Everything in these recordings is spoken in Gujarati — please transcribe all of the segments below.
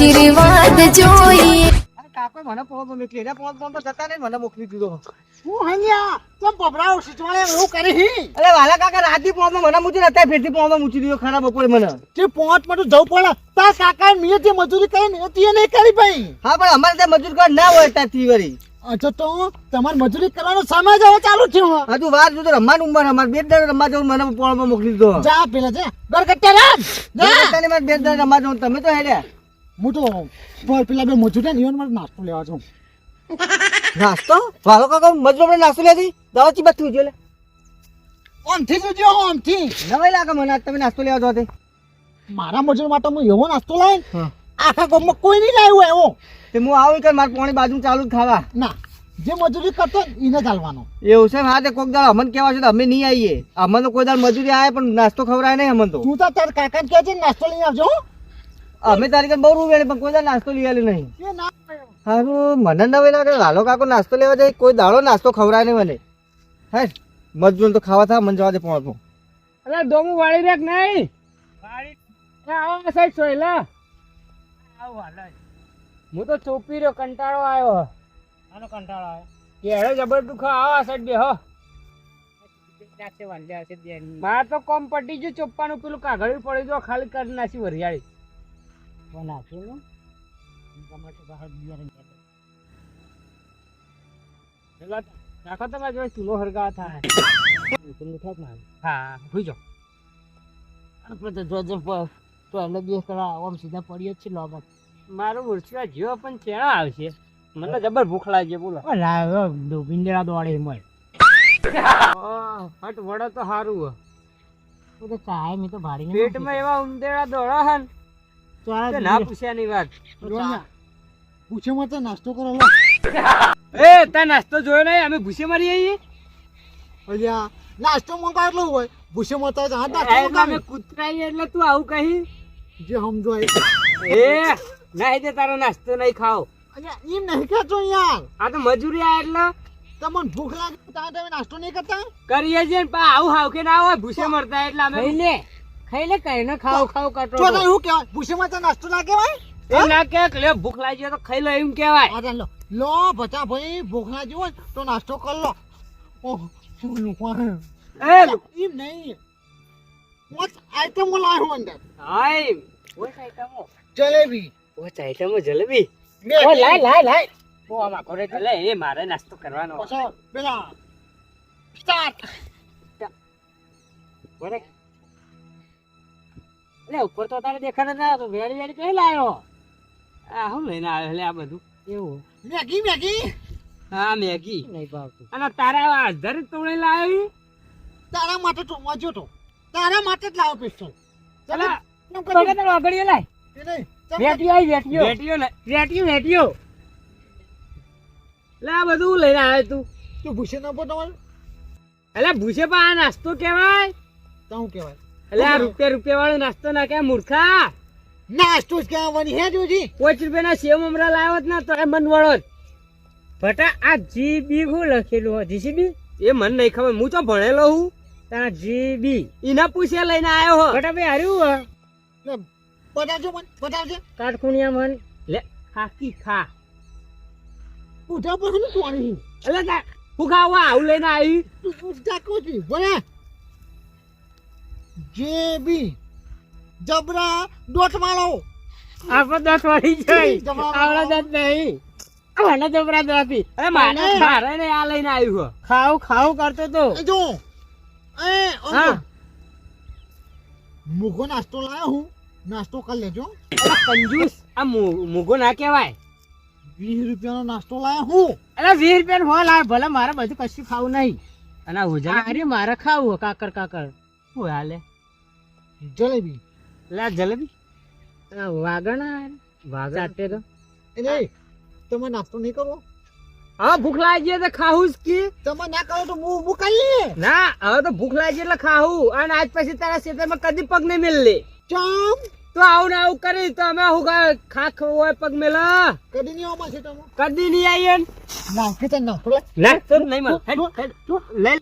આશીર્વાદ જોઈએ. કાકો મને પોણો મોકલી ને પોણો તો જતા નહીં મને મોકલી દીધો. હું હન્યા તો બબરાવ સિચવાળે એવું કરી હી. અરે વાલા કાકા રાતી પોણો મને મૂકી નતા ફેરથી પોણો મૂકી દીધો ખરાબ બપોરે મને. તે પોંચ માં તો જવું પડે. તા કાકા મે જે મજૂરી કરી ને તે નહીં કરી ભાઈ. હા પણ અમારે ત્યાં મજૂર કર ના હોય ત્યાંથી વળી. અચ્છા તો તમાર મજૂરી કરવાનો સમય જ હવે ચાલુ થયો. હજુ વાર જો રમવાનું ઉંમર અમારે બે દર રમવા જવું મને પોણો મોકલી દીધો. જા પેલા જા ગરગટ્ટા રાજ જા. મારે બે દર રમવા જવું તમે તો હેડ્યા. હું તો પેલા બે મજૂર ને ઈવન મારે નાસ્તો લેવા જાઉં. નાસ્તો વાલો કાકા મજૂર આપણે નાસ્તો લેતી દવા ચી બધું જો લે ઓમથી જોજો ઓમથી. નવાઈ લાગે મને આજ તમે નાસ્તો લેવા જો તે મારા મજૂર માટે હું એવો નાસ્તો લાવી હા આખા ગામમાં કોઈ નહીં લાવ્યો એવો. તે હું આવું કે મારે પોણી બાજુ ચાલુ જ ખાવા. ના જે મજૂરી કરતો એને ચાલવાનો. એવું છે હા તે કોક દાડ અમન કેવા છે અમે નહીં આવીએ. અમને તો કોઈ દાડ મજૂરી આવે પણ નાસ્તો ખવડાય નહીં અમન તો. તું તો તાર કાકા કહે છે નાસ્તો લઈ આવજો. અમે તારી બહુ રૂવેલી પણ કોઈ દાડ નાસ્તો લઈ આવેલી નહીં. એ ના હારું મને નવાઈ લાગે લાલો કાકો નાસ્તો લેવા જાય કોઈ દાડો નાસ્તો ખવડાય નહીં મને. હે મજૂર તો ખાવા થા મને જવા દે પોણો. અરે ડોમું વાળી રેક નહીં વાળી આવો સાઈડ સોયલા આવો હાલ હું તો ચોપી રહ્યો કંટાળો આવ્યો. આનો કંટાળો આવ્યો કેળે જબર દુખા આવો આ સાઈડ બે હો મારે તો કોમ પટી ગયું ચોપ્પાનું પેલું કાગળ પડી જો ખાલી કરી નાખી વરિયાળી નાખ્યું નાખો તમે જો ચૂલો હરગા થાય હા ભૂઈ જાઓ તો એટલે બે કરા આમ સીધા પડીએ જ છે લોબત. મારું મુરચા જીવો પણ ચેણા આવશે મને જબર ભૂખ લાગે બોલો ભીંડેડા દોડે એમાં હટ વડો તો સારું તો ચાય મેં તો ભાડી પેટમાં એવા ઉંદેડા દોડા હન કે ના પૂછ્યાની વાત પૂછે મત નાસ્તો કરો એ તા નાસ્તો જોયો નહીં અમે ભૂસે મારી આવીએ અલ્યા નાસ્તો મંગાવ એટલું હોય ભૂસે મત અમે કૂતરાઈએ એટલે તું આવું કહી જે સમજો એ નહીં તે તારો નાસ્તો નહીં ખાઓ અલ્યા એમ નહીં કહેતો યાર. આ તો મજૂરી આ એટલે તમને ભૂખ લાગે ત્યાં તમે નાસ્તો નહીં કરતા કરીએ છીએ ને પા આવું હાવ કે ના હોય ભૂસે મરતા એટલે અમે ખાઈ લે કઈ ને ખાવ ખાવ કાટો તો એવું કહેવાય ભૂસે મત નાસ્તો ના કહેવાય. એ ના કે લે ભૂખ લાગી હોય તો ખાઈ લો એમ કહેવાય. આ લો લો બચા ભાઈ ભૂખ લાગી હોય તો નાસ્તો કર લો. ઓહ એ એમ નહીં what item લાવ્યો અંદર હાય ઓય આઈટમો જલેબી ઓય આઈટમો જલેબી ઓ લાય ઓ આમાં કરે એટલે એ મારે નાસ્તો કરવાનો પછી પેલા સ્ટાર્ટ બરે લે ઉપર તો તારે દેખાડે ના તો વેડી વેડી કઈ લાયો આ હું લઈને આવ્યો એટલે આ બધું એવું મેગી હા મેગી નહીં ભાવતું. અને તારા આધાર તોડે લાવી તારા માટે તો મજો તો તારા માટે જ લાવો પિસ્તોલ. ચલા પગડો આગળ લાય એ નહીં વેટિયો આવી વેટિયો લે આ બધું લઈને આવે તું તું ભૂસે ન પોતો એટલે ભૂસે પા આ નાસ્તો કેવાય તો હું કહેવાય એટલે આ રૂપિયા વાળો નાસ્તો ના કે મૂર્ખા નાસ્તો જ કહેવાની હે જોજી. ₹5 સેવ મમરા લાવ્યો જ ના તો એ મન વાળો જ બટા આ જીબી હું લખેલું હોય જીસીબી એ મને નહીં ખબર હું તો ભણેલો હું તારા જીબી એના પૂછે લઈને આવ્યો હો બટા ભાઈ હાર્યું લે બતાવજો મને બતાવજે. કાટખુણિયા મન લે ખાકી ખા ઉઠા પર હું તો આની એટલે તા હું ખાવા આવું લઈને આવી તું ઉઠા કોથી બોલે જેબી જબરા ડોટ મારો આપણે 10 વાળી જાય આવડા દાંત નહીં આના જબરા દાંતી અરે મારે ને આ લઈને આવ્યું હો ખાવ કરતો તો એ જો એ હા મુગો નાસ્તો લાયો હું નાસ્તો કરી લેજો. કંજૂસ આ મુગો ના કહેવાય ₹20 નાસ્તો લાયો હું અરે ₹20 હો લાય ભલે મારે બધું કશું ખાવું નહીં અને હોજા અરે મારે ખાવું કાકર હું હાલે જલેબી લે જલેબી વાગણા ચાટે તો એ નહીં તમે નાસ્તો નહીં કરો હા ભૂખ લાગી તો ખાવું જ કે તમે ના કરો તો હું ખાઈ લઈએ. ના હવે તો ભૂખ લાગી એટલે ખાવું અને આજ પછી તારા ખેતરમાં કદી પગ નહીં મેલે ચમ તો આવું ને આવું કરી તો અમે હું ખાખ હોય પગ મેલા કદી નહીં આવવા છે તમે કદી નહીં આવીએ ના કે તને નાસ્તો ના તો નહીં મળે લે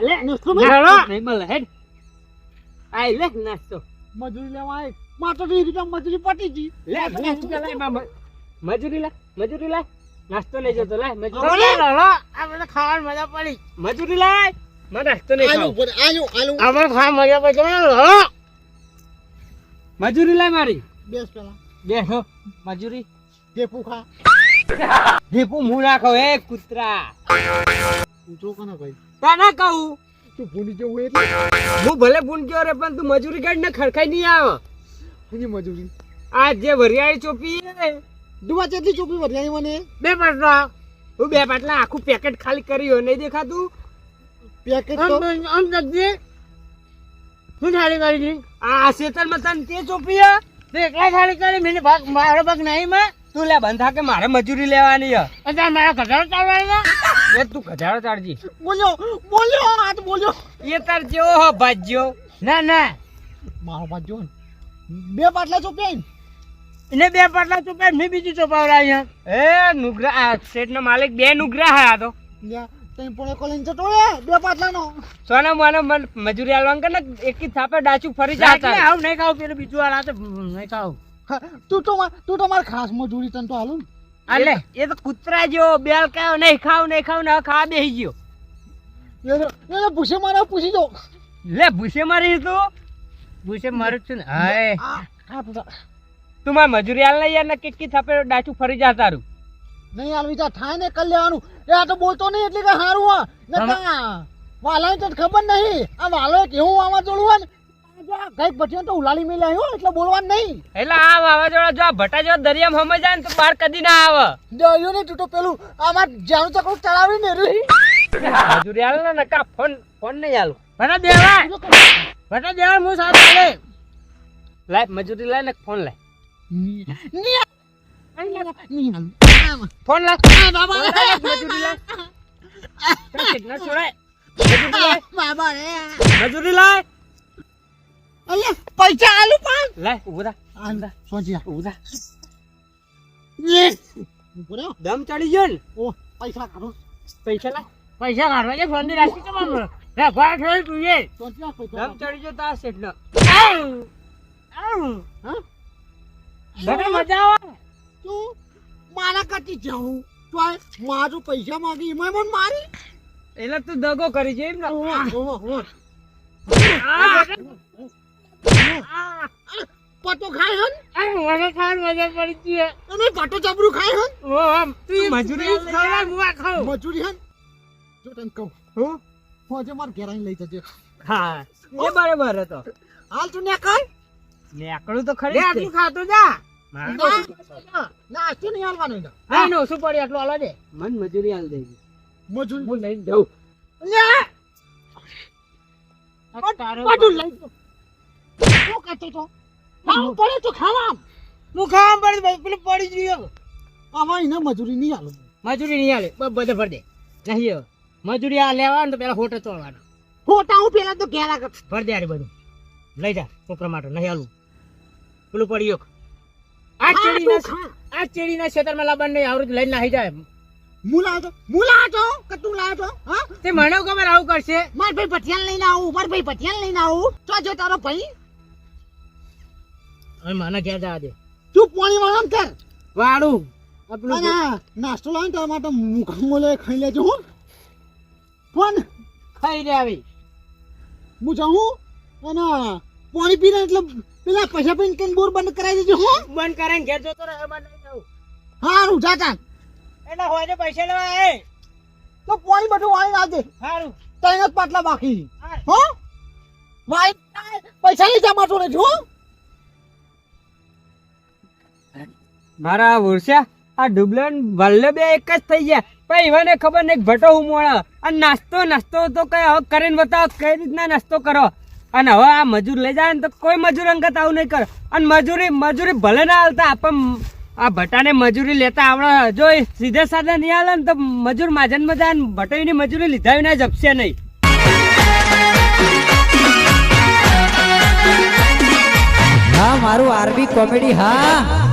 લે નાસ્તો નહીં મળે હેડ આઈ લે નાસ્તો મજૂરી લેવા આય મારે તો 20 રૂપિયા મજૂરી પટી ગઈ. લે 20 રૂપિયા લાય મજૂરી લાય નાસ્તો લઈ જતો લાય બોલે. મજૂરી આપણે ખાવાની મજા પડી મજૂરી લાય મને નાસ્તો નહીં આલુ ખાવ બોલે, આલુ. આપણે ખાવા મજા પડી મજૂરી લાય મારી બેસ પેલા. બેસો મજૂરી ઢેપુ ખા. ઢેપુ મું નાખો એ કૂતરા ઊંચો કોને ભાઈ? તને કહું તું ભૂલી જવું એટલે હું ભલે ભૂન ગયો રે પણ તું મજૂરી કાઢ ને ખડખાઈ નહીં આવે એની મજૂરી. આ જે વરિયાળી ચોપી છે દુવા કેટલી ચોપડી વરિયાળી મને? 2 પાટલા હું 2 પાટલા આખું પેકેટ ખાલી કર્યું નહીં દેખાતું પેકેટ તો શું થાળી કરી છે આ શેતરમાં તને તે ચોપી હે તે એકલા થાળી કરી મને ભાગ મારો ભાગ નહીં માં તું લે બંધા કે મારે મજૂરી લેવાની હે અચ્છા મારા ઘટાડો ચાલવાનો એ તું ઘટાડો ચાલજી બોલ્યો આ તો બોલ્યો. એ તાર જેવો હો ભાજ્યો ના મારો બાદ જો ને. 2 પાટલા ચોપ્યા ને? એને 2 પાટલા ચોપ્યા મેં બીજું ચોપાવડા અહીંયા એ નુગરા આ શેઠનો માલિક 2 નુગરા હે આ તો લ્યા, તઈ પણ એક લઈને જતો રે 2 પાટલાનો. સોના મને મજૂરી આલવાનું કે ને એક જ થાપે ડાચું ફરી જાતા આવું નહીં ખાવ પેલું બીજું આલા તો નહીં ખાવ હા, તું તો માર ખાસ મજૂરી તને તો હાલું ને. અલે એ તો કૂતરા જેવો બેલ કાયો નહીં ખાવ ને ખાવા બેહી ગયો એને પૂછે મારે પૂછી દો. લે ભૂસે મારી તું ભૂસે મારું છું ને હાય હા પૂછા. તું માર મજૂરી આલ ને યાર ને કે થાપે ડાચું ફરી જા તારું નહીં હાલ વિચાર થાય ને કરી લેવાનું. એ આ તો બોલતો નહીં એટલે કે હારું હા નકા વાલાને તો ખબર નહીં. આ વાલો કેવું આમાં જોડું હોય ને કઈક બચ્યો તો ઉલાલી મેં લાવ્યો એટલે બોલવાનું નહીં. એટલે આ વાવાઝોડા જો આ ભટા જો દરિયામાં હમે જાય ને તો બહાર કદી ના આવે દયો ને તું તો પેલું આમાં જાણું ચકડું ચડાવી ને રે. મજૂરી આલ ને કા ફોન નહીં આલું ભટા દેવા હું સાથે લે લાય મજૂરી લાય ને ફોન લાય ફોન લાય મજૂરી લાય સિગ્નલ છોડાય બાબા રે મજૂરી લાય અલ્યા પૈસા આલુ પણ લાય ઉભો થા આંદા સોજિયા ઉભો થા બોલ્યો દમ ચડી ગયો ને ઓ પૈસા કાઢો પૈસા લાય પૈસા કાઢવા જે ફોન ની રાખી તમારે લે ભાઈ થોડી તું એ સોજિયા પૈસા દમ ચડી ગયો તા સેટ નો હા બડા મજા આવે તું મારા કાટી જાઉં તો મારું પૈસા માંગી એમાં મને મારી. એટલે તું દગો કરી છે એમ ને પટો ખાય હન મને ખાવા મજા પડી છે અને પટો જબરું ખાય હન તું મજૂરી ખાવા મુવા ખાવ મજૂરી હન જો તને કહું હું હોજે માર ઘેર આઈને લઈ જજે. હા એ બરાબર હતો હાલ તું ને કર નેકળું તો ખરી આટલું ખાતો જા ના તું નહીં હાલવાનું ને હા નો શું પડી આટલું આલા દે મન મજૂરી આલ દે મજૂરી હું લઈને દઉં પાટું લઈ તો શું કરતો તો ખાવું પડે તો ખાવા હું ખાવા પડી પેલું પડી ગયો આમાં એને મજૂરી નહીં હાલું. મજૂરી નહીં આલે બધે ભર દે નહીં મજૂરી આ લેવાનું તો પેલા હોટે તોડવાનો ખોટા હું પેલા તો ઘેર આગળ ભર દે આરી બધું લઈ જા છોકરા માટે નહીં આલું પેલું પડી આ ચેડીના ખેતરમાં લાવવાનું નહીં આવડું લઈને નાહી જાય મુલા તો કે તું લાયો તો હા તે મને ખબર આવું કરશે માર ભાઈ પઠિયાન લઈને આવું માર ભાઈ પઠિયાન લઈને આવું તો જો તારો ભાઈ હવે મને ઘેર જવા દે તું પાણી વાળો ને કર વાળું આપણું અને નાસ્તો લાવીને તારા માટે મુખમોલે ખાઈ લેજો હું ફોન ખાઈ રે આવી હું જાઉં અને પાણી પીને એટલે પેલા પૈસા પીને કઈ બોર બંધ કરાવી દેજો હું બંધ કરાઈને ઘેર જતો રહે એમાં નહીં જાઉં હારું જાતા એટલે હોય પૈસા લેવા આવે તો પાણી બધું વાળી લાવજે સારું તૈન જ પાટલા બાકી હા. હો વાળી પૈસા લઈ જા મારતો ને જો મારા વર્ષા આ ડુબલન વલ્લે બે એક જ થઈ ગયા પણ ઈવાને ખબર નહીં ભટો હું મોડા અને નાસ્તો તો કઈ હવે કરીને બતાવો કઈ રીતના નાસ્તો કરો અને હવે આ મજૂર લઈ જાય ને તો કોઈ મજૂર અંગત આવું નહીં કરે અને મજૂરી ભલે ના હાલતા પણ આ ભટાને મજૂરી લેતા આવડે જો સીધે સાધે નહીં હાલે ને તો મજૂર માજન મજા ભટોની મજૂરી લીધા વિના જપશે નહીં. હા મારું આરબી કોમેડી હા.